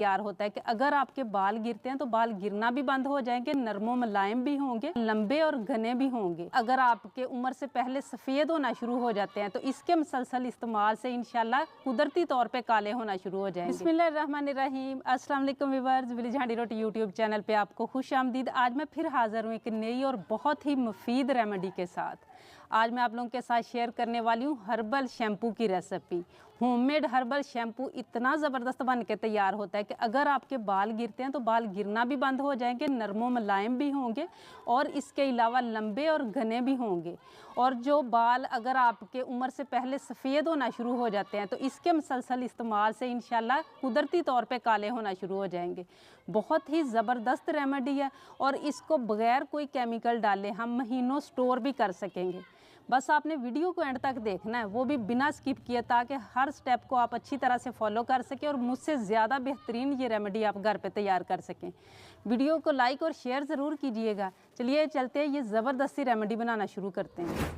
तैयार होता है कि अगर आपके बाल गिरते हैं तो बाल गिरना भी बंद हो जाएंगे, नरमो मुलायम भी होंगे, लंबे और घने भी होंगे। अगर आपके उम्र से पहले सफ़ेद होना शुरू हो जाते हैं तो इसके मुसलसल इस्तेमाल से इंशाल्लाह कुदरती तौर पे काले होना शुरू हो जाएंगे। बिस्मिल्लाहिर्रहमानिर्रहीम, अस्सलाम वालेकुम व्यूअर्स, विलेज हांडी रोटी यूट्यूब चैनल पे आपको खुश आमदीद। आज मैं फिर हाज़िर हूँ एक नई और बहुत ही मुफीद रेमेडी के साथ। आज मैं आप लोगों के साथ शेयर करने वाली हूँ हर्बल शैम्पू की रेसिपी। होममेड हर्बल शैम्पू इतना ज़बरदस्त बन के तैयार होता है कि अगर आपके बाल गिरते हैं तो बाल गिरना भी बंद हो जाएंगे, नरमो मुलायम भी होंगे और इसके अलावा लंबे और घने भी होंगे। और जो बाल अगर आपके उम्र से पहले सफ़ेद होना शुरू हो जाते हैं तो इसके मुसलसल इस्तेमाल से इंशाल्लाह कुदरती तौर पे काले होना शुरू हो जाएंगे। बहुत ही ज़बरदस्त रेमेडी है और इसको बग़ैर कोई केमिकल डाले हम महीनों स्टोर भी कर सकेंगे। बस आपने वीडियो को एंड तक देखना है, वो भी बिना स्किप किए, ताकि हर स्टेप को आप अच्छी तरह से फॉलो कर सकें और मुझसे ज़्यादा बेहतरीन ये रेमेडी आप घर पे तैयार कर सकें। वीडियो को लाइक और शेयर ज़रूर कीजिएगा। चलिए चलते हैं, ये ज़बरदस्ती रेमेडी बनाना शुरू करते हैं।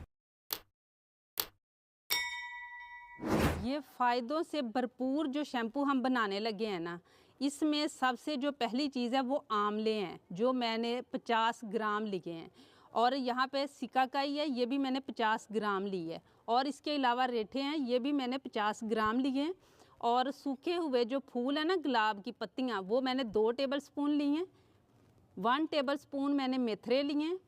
ये फ़ायदों से भरपूर जो शैम्पू हम बनाने लगे हैं ना, इसमें सबसे जो पहली चीज़ है वो आंवले हैं, जो मैंने 50 ग्राम लिए हैं। और यहाँ पे सिकाकाई है, ये भी मैंने 50 ग्राम ली है। और इसके अलावा रेठे हैं, ये भी मैंने 50 ग्राम लिए हैं। और सूखे हुए जो फूल है ना, गुलाब की पत्तियाँ, वो मैंने 2 टेबल स्पून ली हैं। 1 टेबल स्पून मैंने मेथरे लिए हैं।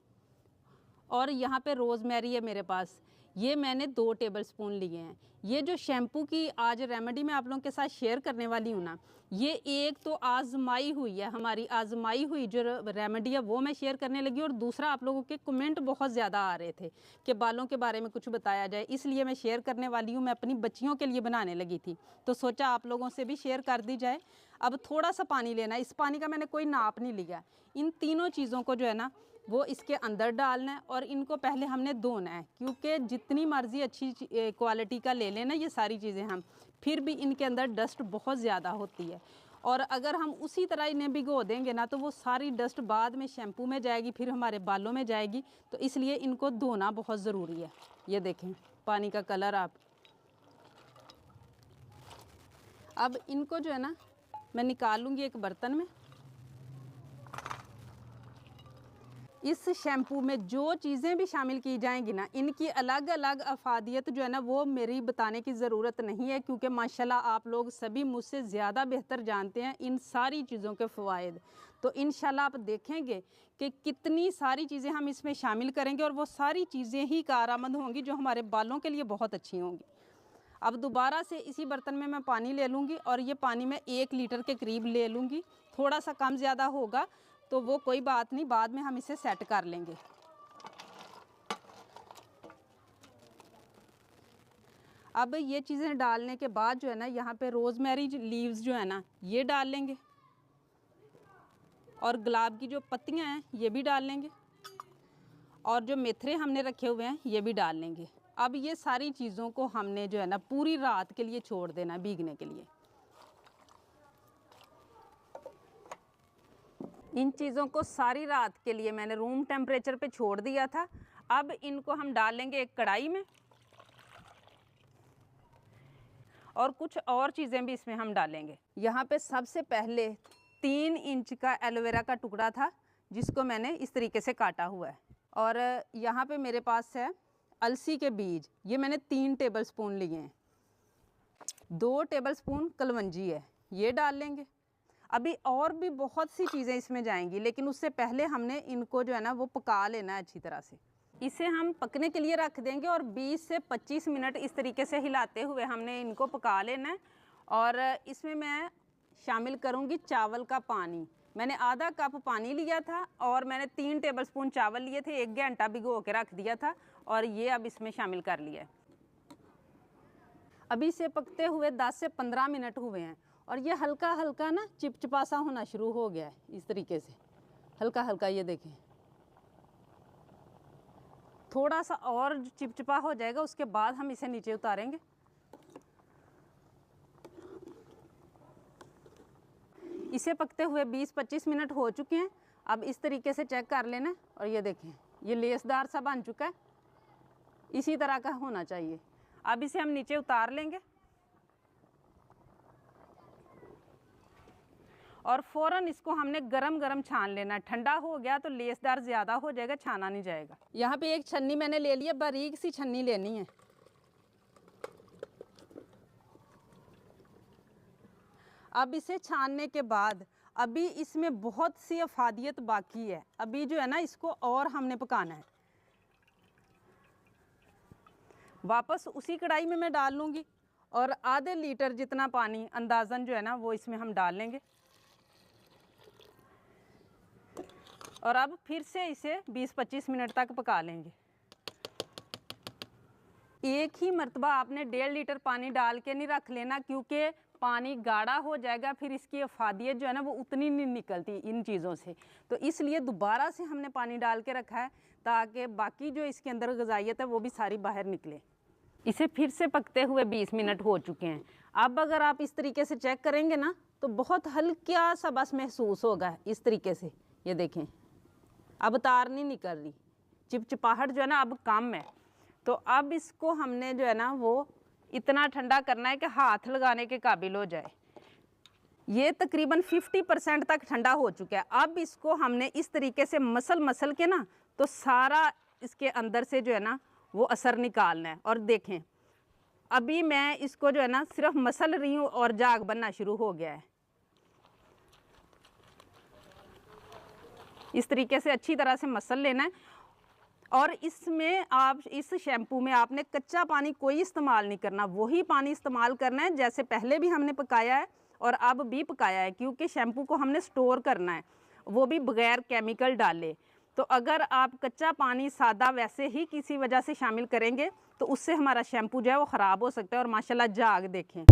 और यहाँ पे रोज़मेरी है मेरे पास, ये मैंने 2 टेबल स्पून लिए हैं। ये जो शैम्पू की आज रेमेडी मैं आप लोगों के साथ शेयर करने वाली हूँ ना, ये एक तो आजमाई हुई है, हमारी आजमाई हुई जो रेमेडी है वो मैं शेयर करने लगी। और दूसरा, आप लोगों के कमेंट बहुत ज़्यादा आ रहे थे कि बालों के बारे में कुछ बताया जाए, इसलिए मैं शेयर करने वाली हूँ। मैं अपनी बच्चियों के लिए बनाने लगी थी तो सोचा आप लोगों से भी शेयर कर दी जाए। अब थोड़ा सा पानी लेना है, इस पानी का मैंने कोई नाप नहीं लिया। इन तीनों चीज़ों को जो है ना वो इसके अंदर डालना है और इनको पहले हमने धोना है, क्योंकि जितनी मर्ज़ी अच्छी क्वालिटी का ले लेना ये सारी चीज़ें हम, फिर भी इनके अंदर डस्ट बहुत ज़्यादा होती है। और अगर हम उसी तरह इन्हें भिगो देंगे ना तो वो सारी डस्ट बाद में शैम्पू में जाएगी, फिर हमारे बालों में जाएगी। तो इसलिए इनको धोना बहुत ज़रूरी है। ये देखें पानी का कलर आप। अब इनको जो है ना मैं निकालूंगी एक बर्तन में। इस शैम्पू में जो चीज़ें भी शामिल की जाएंगी ना, इनकी अलग अलग अफादियत जो है ना वो मेरी बताने की ज़रूरत नहीं है, क्योंकि माशाल्लाह आप लोग सभी मुझसे ज़्यादा बेहतर जानते हैं इन सारी चीज़ों के फ़वाइद। तो इंशाल्लाह आप देखेंगे कि कितनी सारी चीज़ें हम इसमें शामिल करेंगे और वो सारी चीज़ें ही कारआमद होंगी जो हमारे बालों के लिए बहुत अच्छी होंगी। अब दोबारा से इसी बर्तन में मैं पानी ले लूँगी और ये पानी मैं 1 लीटर के करीब ले लूँगी। थोड़ा सा कम ज़्यादा होगा तो वो कोई बात नहीं, बाद में हम इसे सेट कर लेंगे। अब ये चीज़ें डालने के बाद जो है ना, यहाँ पे रोज़मेरी लीव्स जो है ना ये डाल लेंगे और गुलाब की जो पत्तियाँ हैं ये भी डाल लेंगे और जो मेथरे हमने रखे हुए हैं ये भी डाल लेंगे। अब ये सारी चीज़ों को हमने जो है ना पूरी रात के लिए छोड़ देना भीगने के लिए। इन चीज़ों को सारी रात के लिए मैंने रूम टेम्परेचर पे छोड़ दिया था। अब इनको हम डालेंगे एक कढ़ाई में और कुछ और चीज़ें भी इसमें हम डालेंगे। यहाँ पे सबसे पहले 3 इंच का एलोवेरा का टुकड़ा था जिसको मैंने इस तरीके से काटा हुआ है। और यहाँ पे मेरे पास है अलसी के बीज, ये मैंने 3 टेबल स्पून लिए हैं। 2 टेबल स्पून कलवंजी है, ये डाल लेंगे। अभी और भी बहुत सी चीज़ें इसमें जाएंगी, लेकिन उससे पहले हमने इनको जो है ना वो पका लेना है अच्छी तरह से। इसे हम पकने के लिए रख देंगे और 20 से 25 मिनट इस तरीके से हिलाते हुए हमने इनको पका लेना है। और इसमें मैं शामिल करूँगी चावल का पानी। मैंने आधा कप पानी लिया था और मैंने 3 टेबल स्पून चावल लिए थे, 1 घंटा भिगो के रख दिया था और ये अब इसमें शामिल कर लिया है। अभी इसे पकते हुए 10 से 15 मिनट हुए हैं और ये हल्का हल्का ना चिपचिपा सा होना शुरू हो गया है। इस तरीके से हल्का हल्का, ये देखें, थोड़ा सा और चिपचिपा हो जाएगा उसके बाद हम इसे नीचे उतारेंगे। इसे पकते हुए 20-25 मिनट हो चुके हैं। अब इस तरीके से चेक कर लेना और ये देखें ये लेसदार सा बन चुका है, इसी तरह का होना चाहिए। अब इसे हम नीचे उतार लेंगे। और फ़ौरन इसको हमने गरम गरम छान लेना। ठंडा हो गया तो लेसदार ज़्यादा हो जाएगा, छाना नहीं जाएगा। यहाँ पे एक छन्नी मैंने ले ली है, बारीक सी छन्नी लेनी है। अब इसे छानने के बाद अभी इसमें बहुत सी अफादियत बाकी है। अभी जो है ना इसको और हमने पकाना है। वापस उसी कढ़ाई में मैं डाल लूँगी और आधे लीटर जितना पानी अंदाज़न जो है ना वो इसमें हम डाल लेंगे। और अब फिर से इसे 20-25 मिनट तक पका लेंगे। एक ही मर्तबा आपने 1.5 लीटर पानी डाल के नहीं रख लेना, क्योंकि पानी गाढ़ा हो जाएगा, फिर इसकी अफादियत जो है ना वो उतनी नहीं निकलती इन चीज़ों से। तो इसलिए दोबारा से हमने पानी डाल के रखा है ताकि बाकी जो इसके अंदर ग़िज़ाइयत है वो भी सारी बाहर निकले। इसे फिर से पकते हुए 20 मिनट हो चुके हैं। अब अगर आप इस तरीके से चेक करेंगे ना तो बहुत हल्का सा बस महसूस होगा इस तरीके से। ये देखें, अब तार नहीं निकल रही, चिपचिपाहट जो है ना अब कम है। तो अब इसको हमने जो है ना वो इतना ठंडा करना है कि हाथ लगाने के काबिल हो जाए। ये तकरीबन 50% तक ठंडा हो चुका है। अब इसको हमने इस तरीके से मसल के ना तो सारा इसके अंदर से जो है ना वो असर निकालना है। और देखें, अभी मैं इसको जो है ना सिर्फ मसल रही हूँ और झाग बनना शुरू हो गया है। इस तरीके से अच्छी तरह से मसल लेना है। और इसमें आप इस शैम्पू में आपने कच्चा पानी कोई इस्तेमाल नहीं करना, वही पानी इस्तेमाल करना है जैसे पहले भी हमने पकाया है और अब भी पकाया है, क्योंकि शैम्पू को हमने स्टोर करना है, वो भी बगैर केमिकल डाले। तो अगर आप कच्चा पानी सादा वैसे ही किसी वजह से शामिल करेंगे तो उससे हमारा शैम्पू जो है वो ख़राब हो सकता है। और माशाल्लाह झाग देखें।